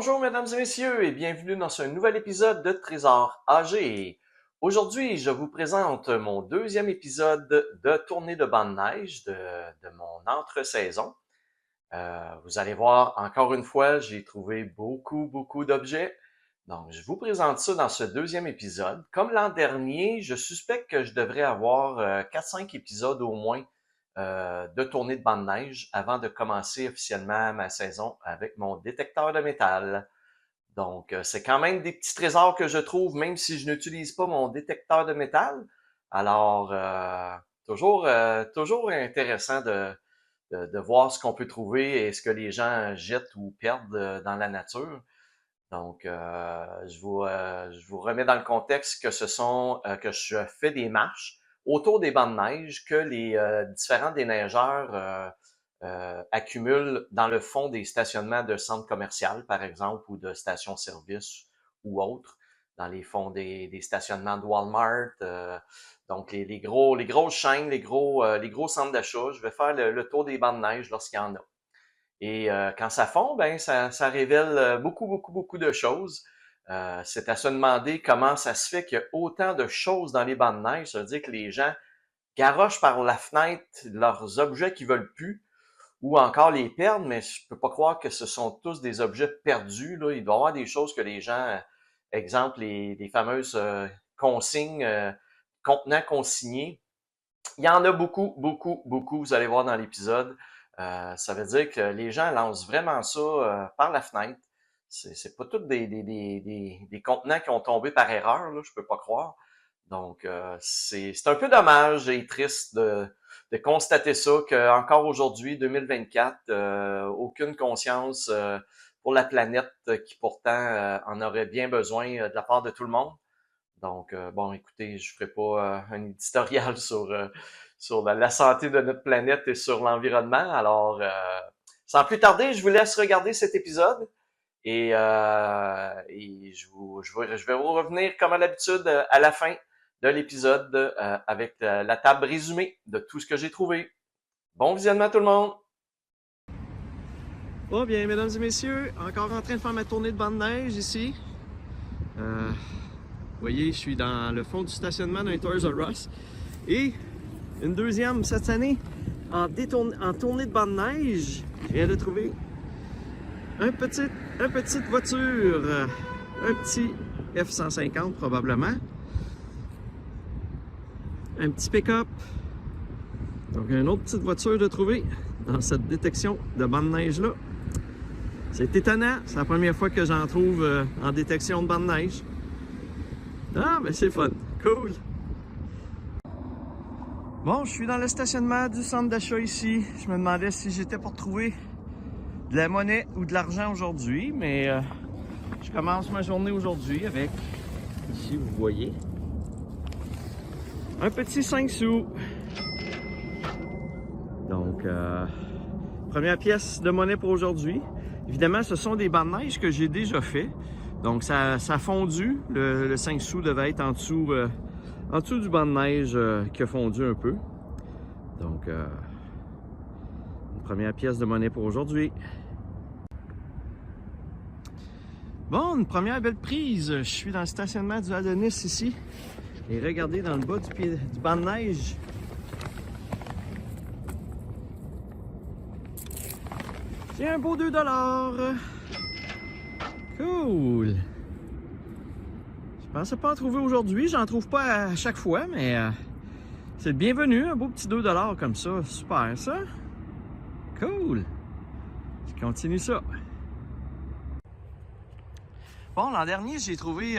Bonjour mesdames et messieurs et bienvenue dans ce nouvel épisode de Trésor AG. Aujourd'hui, je vous présente mon deuxième épisode de tournée de banc de neige de mon entre-saison. Vous allez voir, encore une fois, j'ai trouvé beaucoup d'objets. Donc, je vous présente ça dans ce deuxième épisode. Comme l'an dernier, je suspecte que je devrais avoir 4-5 épisodes au moins de tournée de banc de neige avant de commencer officiellement ma saison avec mon détecteur de métal. Donc, c'est quand même des petits trésors que je trouve, même si je n'utilise pas mon détecteur de métal. Alors, toujours intéressant de voir ce qu'on peut trouver et ce que les gens jettent ou perdent dans la nature. Donc, je vous remets dans le contexte que que je fais des marches autour des bancs de neige que les différents déneigeurs accumulent dans le fond des stationnements de centres commerciaux, par exemple, ou de stations-service ou autres, dans les fonds des stationnements de Walmart. Donc, les grosses chaînes, les gros centres d'achat. Je vais faire le tour des bancs de neige lorsqu'il y en a. Et quand ça fond, ben ça révèle beaucoup de choses. C'est à se demander comment ça se fait qu'il y a autant de choses dans les bancs de neige. Ça veut dire que les gens garochent par la fenêtre leurs objets qu'ils veulent plus, ou encore les perdent, mais je peux pas croire que ce sont tous des objets perdus. Là. Il doit y avoir des choses que les gens, exemple les fameuses consignes, contenants consignés. Il y en a beaucoup, vous allez voir dans l'épisode. Ça veut dire que les gens lancent vraiment ça par la fenêtre. C'est pas tous des contenants qui ont tombé par erreur, là, je peux pas croire. Donc, c'est un peu dommage et triste de constater ça, qu'encore aujourd'hui, 2024, aucune conscience pour la planète qui pourtant en aurait bien besoin de la part de tout le monde. Donc, bon, écoutez, je ferai pas un éditorial sur la santé de notre planète et sur l'environnement. Alors, sans plus tarder, je vous laisse regarder cet épisode et je vais vous revenir comme à l'habitude à la fin de l'épisode avec la table résumée de tout ce que j'ai trouvé. Bon visionnement tout le monde! Bon bien, mesdames et messieurs, encore en train de faire ma tournée de banc de neige ici. Vous voyez, je suis dans le fond du stationnement d'un Toys R Us. Et une deuxième cette année en tournée de banc de neige. Je viens de trouver une petite voiture, un petit F-150 probablement. Un petit pick-up. Donc une autre petite voiture de trouver dans cette détection de banc de neige là. C'est étonnant, c'est la première fois que j'en trouve en détection de banc de neige. Ah, mais c'est fun, cool! Bon, je suis dans le stationnement du centre d'achat ici. Je me demandais si j'étais pour trouver de la monnaie ou de l'argent aujourd'hui, mais je commence ma journée aujourd'hui avec, ici vous voyez, un petit 5 sous. Donc, première pièce de monnaie pour aujourd'hui. Évidemment, ce sont des bancs de neige que j'ai déjà fait. Donc, ça a fondu. Le 5 sous devait être en dessous du banc de neige qui a fondu un peu. Donc, une première pièce de monnaie pour aujourd'hui. Bon, une première belle prise. Je suis dans le stationnement du Adonis ici. Et regardez dans le bas du banc de neige. C'est un beau 2 $. Cool. Je pensais pas en trouver aujourd'hui. J'en trouve pas à chaque fois, mais c'est le bienvenu. Un beau petit 2 $ comme ça. Super, ça. Cool. Je continue ça. Bon, l'an dernier, j'ai trouvé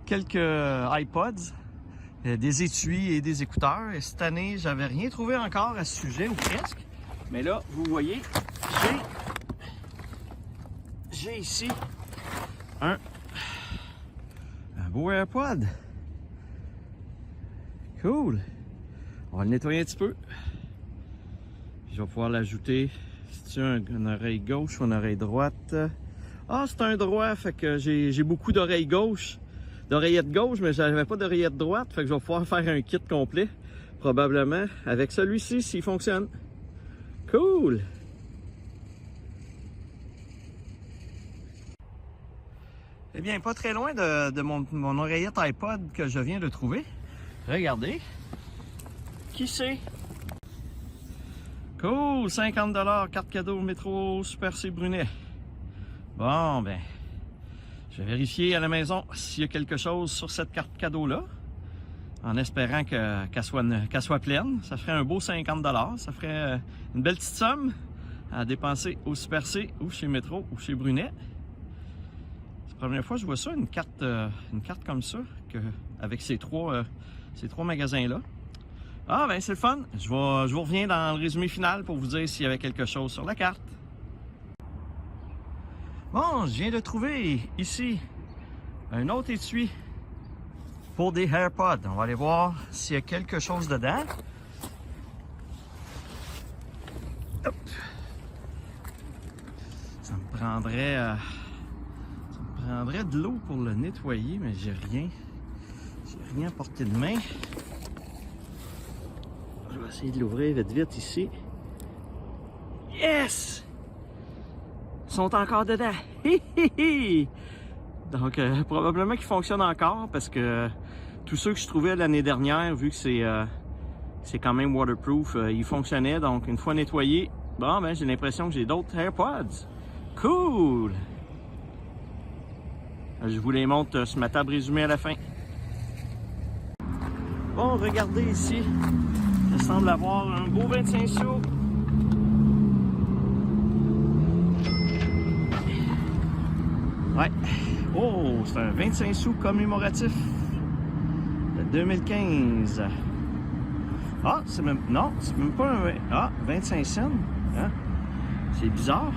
quelques iPods, des étuis et des écouteurs. Et cette année, j'avais rien trouvé encore à ce sujet, ou presque. Mais là, vous voyez, j'ai ici un beau AirPod. Cool. On va le nettoyer un petit peu. Je vais pouvoir l'ajouter. C'est une oreille gauche ou une oreille droite? Ah, c'est un droit, fait que j'ai beaucoup d'oreilles gauche, d'oreillettes gauche, mais j'avais pas d'oreillette droite, fait que je vais pouvoir faire un kit complet, probablement, avec celui-ci, s'il fonctionne. Cool! Eh bien, pas très loin de mon oreillette iPod que je viens de trouver. Regardez. Qui c'est? Cool, 50 $, carte cadeau métro Super C Brunet. Bon, ben, je vais vérifier à la maison s'il y a quelque chose sur cette carte cadeau-là, en espérant qu'elle soit pleine. Ça ferait un beau 50 $. Ça ferait une belle petite somme à dépenser au Super C ou chez Métro ou chez Brunet. C'est la première fois que je vois ça, une carte comme ça, avec ces trois magasins-là. Ah ben c'est le fun. Je vous reviens dans le résumé final pour vous dire s'il y avait quelque chose sur la carte. Bon, je viens de trouver ici un autre étui pour des AirPods. On va aller voir s'il y a quelque chose dedans. Hop. Ça me prendrait de l'eau pour le nettoyer, mais j'ai rien à portée de main. Je vais essayer de l'ouvrir vite ici. Yes! Ils sont encore dedans. Donc, probablement qu'ils fonctionnent encore parce que tous ceux que je trouvais l'année dernière, vu que c'est quand même waterproof, ils fonctionnaient. Donc, une fois nettoyés, bon, ben, j'ai l'impression que j'ai d'autres AirPods. Cool! Je vous les montre sur ma table résumée à la fin. Bon, regardez ici. Ça semble avoir un beau 25 sous. Ouais. Oh, c'est un 25 sous commémoratif de 2015. Ah, c'est même... Non, c'est même pas un... Ah, 25 cents. Hein? C'est bizarre.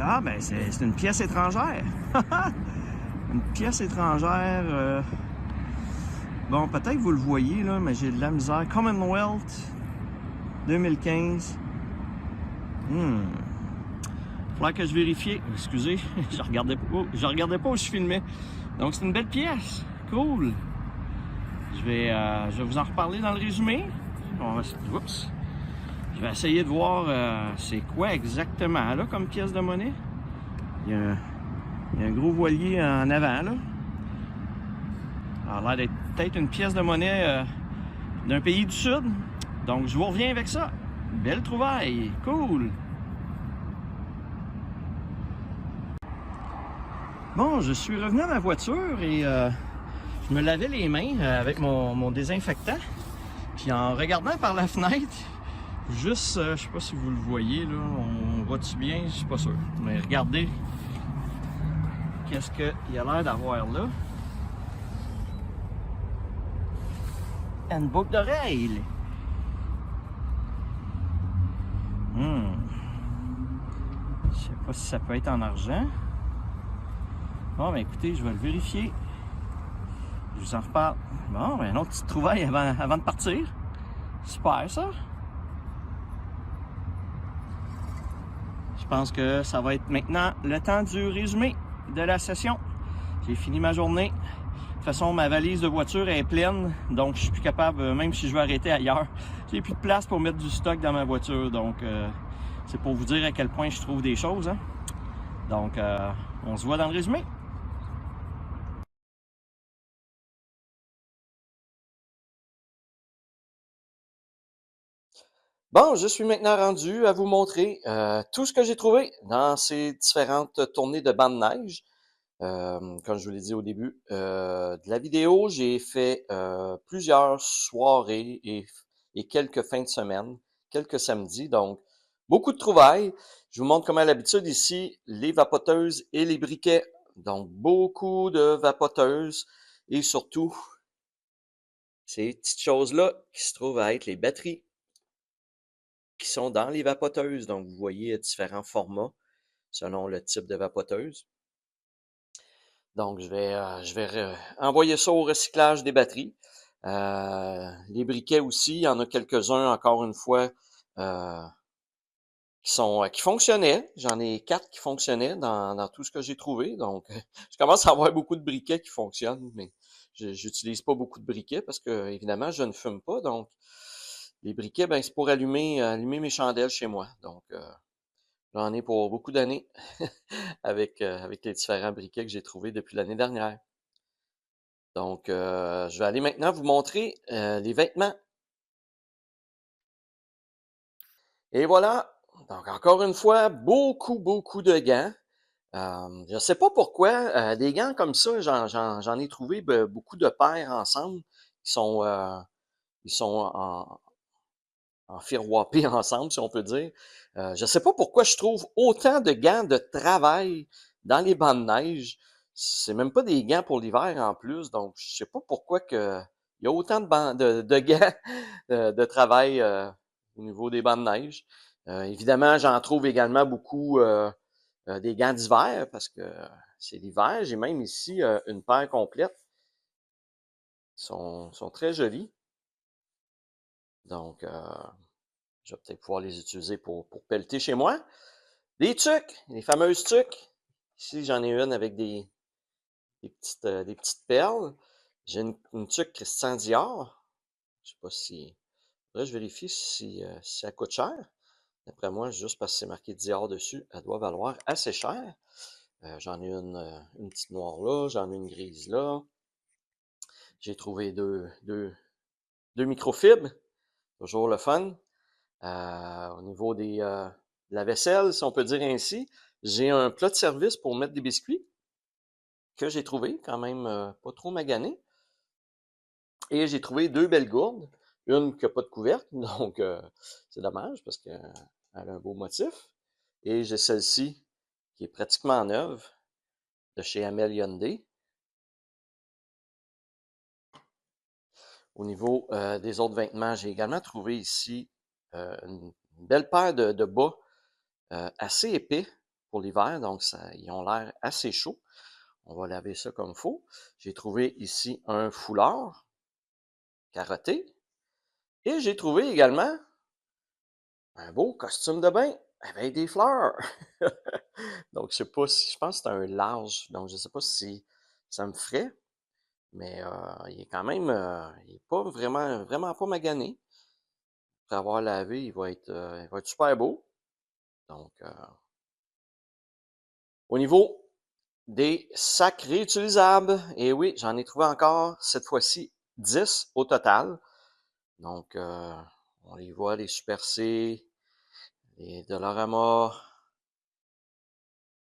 Ah, ben, c'est une pièce étrangère. Une pièce étrangère... Bon, peut-être que vous le voyez, là, mais j'ai de la misère. Commonwealth 2015. Faudrait que je vérifie. Excusez, je regardais pas où je filmais. Donc, c'est une belle pièce. Cool. Je vais vous en reparler dans le résumé. Oups. Je vais essayer de voir c'est quoi exactement là comme pièce de monnaie. Il y a un gros voilier en avant, là. Ça a l'air d'être peut-être une pièce de monnaie d'un pays du Sud. Donc, je vous reviens avec ça. Belle trouvaille. Cool. Bon, je suis revenu à ma voiture et je me lavais les mains avec mon désinfectant. Puis en regardant par la fenêtre, juste, je sais pas si vous le voyez, là, on voit-tu bien? Je suis pas sûr. Mais regardez, qu'est-ce qu'il y a l'air d'avoir là? Une boucle d'oreille. Je sais pas si ça peut être en argent. Bon, ben écoutez, je vais le vérifier. Je vous en reparle. Bon, ben une autre petite trouvaille avant de partir. Super, ça. Je pense que ça va être maintenant le temps du résumé de la session. J'ai fini ma journée. De toute façon, ma valise de voiture est pleine, donc je suis plus capable, même si je veux arrêter ailleurs, j'ai plus de place pour mettre du stock dans ma voiture. Donc, c'est pour vous dire à quel point je trouve des choses. Hein. Donc, on se voit dans le résumé. Bon, je suis maintenant rendu à vous montrer tout ce que j'ai trouvé dans ces différentes tournées de bancs de neige. Comme je vous l'ai dit au début de la vidéo, j'ai fait plusieurs soirées et quelques fins de semaine, quelques samedis, donc beaucoup de trouvailles. Je vous montre comme à l'habitude ici les vapoteuses et les briquets. Donc beaucoup de vapoteuses et surtout ces petites choses-là qui se trouvent à être les batteries qui sont dans les vapoteuses. Donc vous voyez différents formats selon le type de vapoteuse. Donc, je vais envoyer ça au recyclage des batteries. Les briquets aussi, il y en a quelques-uns, encore une fois, qui fonctionnaient. J'en ai 4 qui fonctionnaient dans tout ce que j'ai trouvé. Donc, je commence à avoir beaucoup de briquets qui fonctionnent, mais j'utilise pas beaucoup de briquets parce que, évidemment, je ne fume pas. Donc, les briquets, ben, c'est pour allumer mes chandelles chez moi. Donc, J'en ai pour beaucoup d'années avec les différents briquets que j'ai trouvés depuis l'année dernière. Donc, je vais aller maintenant vous montrer les vêtements. Et voilà. Donc, encore une fois, beaucoup de gants. Je ne sais pas pourquoi, des gants comme ça, j'en ai trouvé beaucoup de paires ensemble qui sont, ils sont enfiroipés ensemble, si on peut dire. Je ne sais pas pourquoi je trouve autant de gants de travail dans les bancs de neige. C'est même pas des gants pour l'hiver en plus, donc je sais pas pourquoi il y a autant de gants de travail au niveau des bancs de neige. Évidemment, j'en trouve également beaucoup des gants d'hiver parce que c'est l'hiver. J'ai même ici une paire complète. Ils sont très jolis. Donc, je vais peut-être pouvoir les utiliser pour pelleter chez moi. Des tuques, les fameuses tuques. Ici, j'en ai une avec des petites perles. J'ai une tuque Christian Dior. Je sais pas si... Là, je vérifie si ça coûte cher. D'après moi, juste parce que c'est marqué Dior dessus, elle doit valoir assez cher. J'en ai une petite noire là, j'en ai une grise là. J'ai trouvé deux microfibres, toujours le fun. Au niveau de la vaisselle, si on peut dire ainsi, j'ai un plat de service pour mettre des biscuits que j'ai trouvé quand même pas trop magané. Et j'ai trouvé deux belles gourdes, une qui n'a pas de couvercle, donc c'est dommage parce qu'elle a un beau motif. Et j'ai celle-ci qui est pratiquement neuve de chez Amel Hyundai. Au niveau des autres vêtements, j'ai également trouvé ici une belle paire de bas assez épais pour l'hiver, donc ils ont l'air assez chauds. On va laver ça comme il faut. J'ai trouvé ici un foulard carotté et j'ai trouvé également un beau costume de bain avec des fleurs. Donc, je sais pas si, je pense que c'est un large, donc je sais pas si ça me ferait, mais il est quand même, il est pas vraiment pas magané. Après avoir lavé, il va être super beau. Donc, au niveau des sacs réutilisables, et oui, j'en ai trouvé encore, cette fois-ci, 10 au total. Donc, on les voit, les Super C, les Dollarama.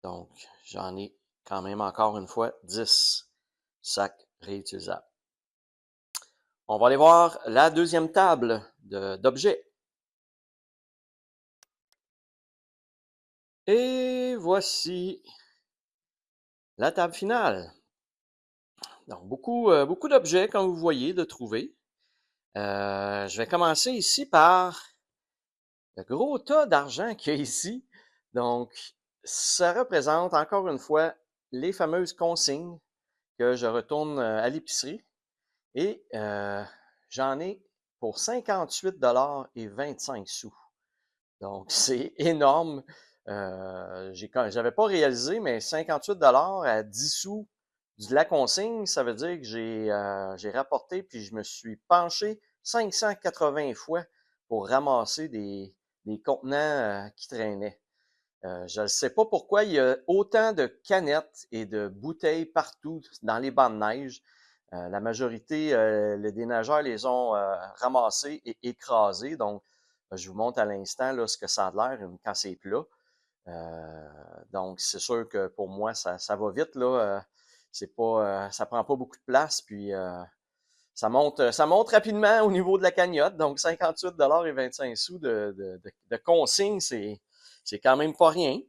Donc, j'en ai quand même encore une fois 10 sacs réutilisables. On va aller voir la deuxième table d'objets. Et voici la table finale. Donc, beaucoup d'objets, comme vous voyez, de trouver. Je vais commencer ici par le gros tas d'argent qu'il y a ici. Donc, ça représente encore une fois les fameuses consignes que je retourne à l'épicerie. Et j'en ai pour 58,25 $. Donc, c'est énorme. J'avais pas réalisé, mais 58 $ à 10 sous de la consigne, ça veut dire que j'ai rapporté puis je me suis penché 580 fois pour ramasser des contenants qui traînaient. Je ne sais pas pourquoi il y a autant de canettes et de bouteilles partout dans les bancs de neige. La majorité, les déneigeurs les ont ramassés et écrasés. Donc, je vous montre à l'instant là, ce que ça a l'air quand c'est plat. Donc, c'est sûr que pour moi, ça va vite. Là. C'est pas, ça prend pas beaucoup de place. Puis, ça monte rapidement au niveau de la cagnotte. Donc, 58,25 $ de consigne, c'est quand même pas rien.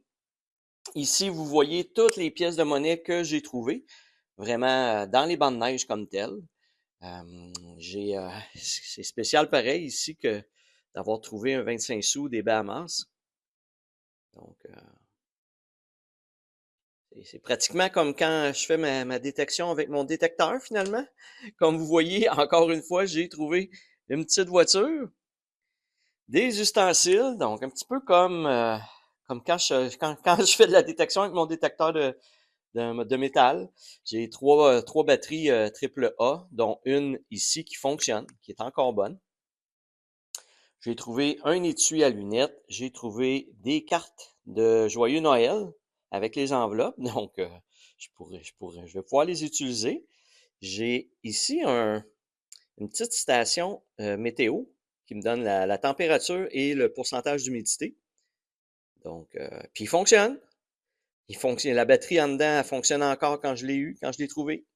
Ici, vous voyez toutes les pièces de monnaie que j'ai trouvées, vraiment dans les bancs de neige comme telles. C'est spécial pareil ici que d'avoir trouvé un 25 sous des Bahamas. Donc, c'est pratiquement comme quand je fais ma détection avec mon détecteur finalement. Comme vous voyez, encore une fois, j'ai trouvé une petite voiture, des ustensiles, donc un petit peu comme quand je fais de la détection avec mon détecteur de métal. J'ai trois batteries AAA, dont une ici qui fonctionne, qui est encore bonne. J'ai trouvé un étui à lunettes. J'ai trouvé des cartes de Joyeux Noël avec les enveloppes. Donc, je vais pouvoir les utiliser. J'ai ici une petite station météo qui me donne la température et le pourcentage d'humidité. Donc, puis il fonctionne. La batterie en dedans, elle fonctionne encore quand je l'ai trouvé.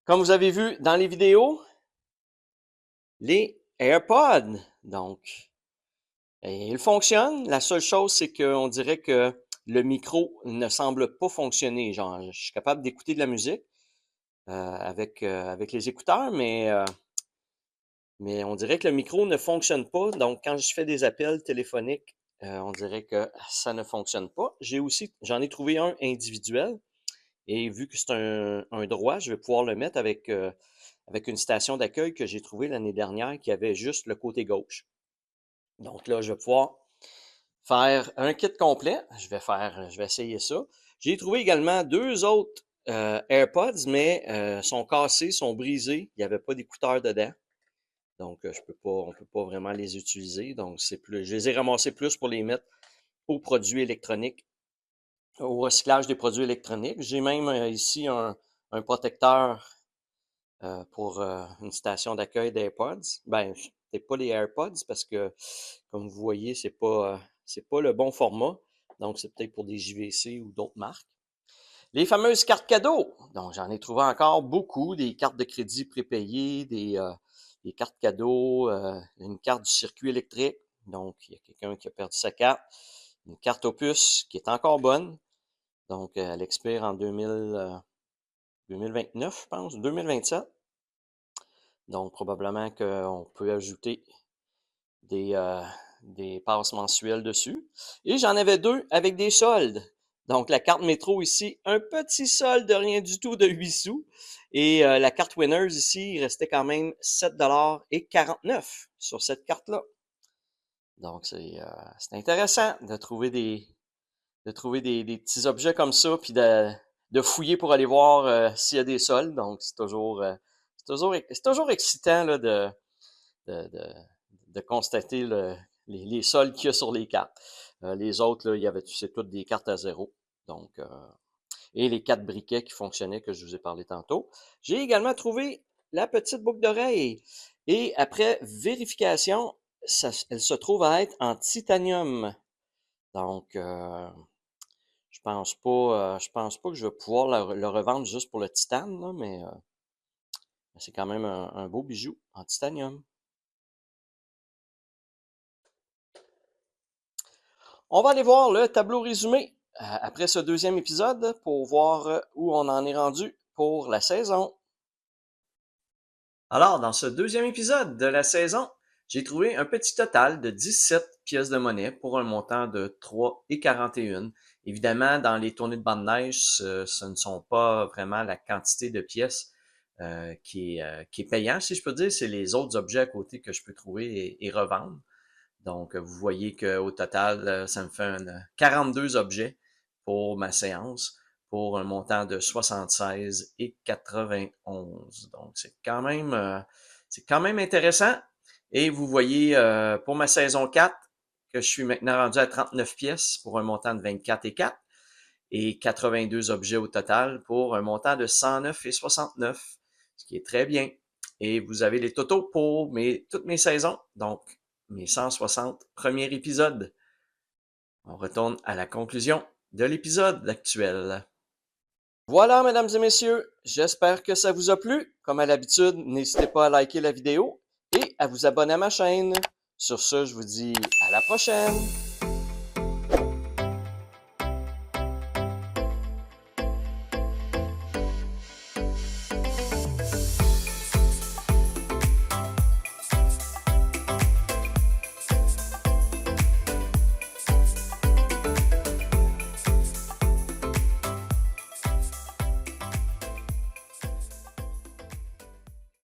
Comme vous avez vu dans les vidéos, les AirPods, donc, ils fonctionnent. La seule chose, c'est qu'on dirait que le micro ne semble pas fonctionner. Genre, je suis capable d'écouter de la musique avec les écouteurs, mais on dirait que le micro ne fonctionne pas. Donc, quand je fais des appels téléphoniques, on dirait que ça ne fonctionne pas. J'en ai trouvé un individuel. Et vu que c'est un droit, je vais pouvoir le mettre avec une station d'accueil que j'ai trouvée l'année dernière qui avait juste le côté gauche. Donc là, je vais pouvoir faire un kit complet. Je vais essayer ça. J'ai trouvé également 2 autres AirPods, mais sont cassés, sont brisés. Il n'y avait pas d'écouteurs dedans. Donc, on peut pas vraiment les utiliser. Donc, je les ai ramassés plus pour les mettre aux produits électroniques, au recyclage des produits électroniques. J'ai même ici un protecteur pour une station d'accueil d'AirPods. Ben, c'est pas les AirPods parce que, comme vous voyez, c'est pas le bon format. Donc, c'est peut-être pour des JVC ou d'autres marques. Les fameuses cartes cadeaux. Donc, j'en ai trouvé encore beaucoup. Des cartes de crédit prépayées, des cartes cadeaux, une carte du circuit électrique. Donc, il y a quelqu'un qui a perdu sa carte. Une carte Opus qui est encore bonne. Donc, elle expire en 2029, je pense, 2027. Donc, probablement qu'on peut ajouter des passes mensuelles dessus. Et j'en avais 2 avec des soldes. Donc, la carte métro ici, un petit solde de rien du tout de 8 sous. Et la carte Winners ici, il restait quand même 7,49 $ sur cette carte-là. Donc, c'est intéressant de trouver des petits objets comme ça, puis de fouiller pour aller voir s'il y a des soldes. Donc, c'est toujours excitant là, de constater les soldes qu'il y a sur les cartes. Les autres, là, c'est toutes des cartes à zéro. Donc, et les 4 briquets qui fonctionnaient que je vous ai parlé tantôt. J'ai également trouvé la petite boucle d'oreille. Et après vérification, elle se trouve à être en titanium. Donc, je pense pas que je vais pouvoir le revendre juste pour le titane, là, mais c'est quand même un beau bijou en titanium. On va aller voir le tableau résumé après ce 2e épisode pour voir où on en est rendu pour la saison. Alors, dans ce 2e épisode de la saison, j'ai trouvé un petit total de 17 pièces de monnaie pour un montant de 3,41 $. Évidemment, dans les tournées de bande de neige, ce ne sont pas vraiment la quantité de pièces qui est payant, si je peux dire. C'est les autres objets à côté que je peux trouver et revendre. Donc, vous voyez qu'au total, ça me fait 42 objets pour ma séance, pour un montant de 76,91 $. Donc, c'est quand même intéressant. Et vous voyez, pour ma saison 4, que je suis maintenant rendu à 39 pièces pour un montant de 24,4 $ et 82 objets au total pour un montant de 109,69 $, ce qui est très bien. Et vous avez les totaux pour toutes mes saisons, donc mes 160 premiers épisodes. On retourne à la conclusion de l'épisode actuel. Voilà, mesdames et messieurs, j'espère que ça vous a plu. Comme à l'habitude, n'hésitez pas à liker la vidéo et à vous abonner à ma chaîne. Sur ce, je vous dis à la prochaine!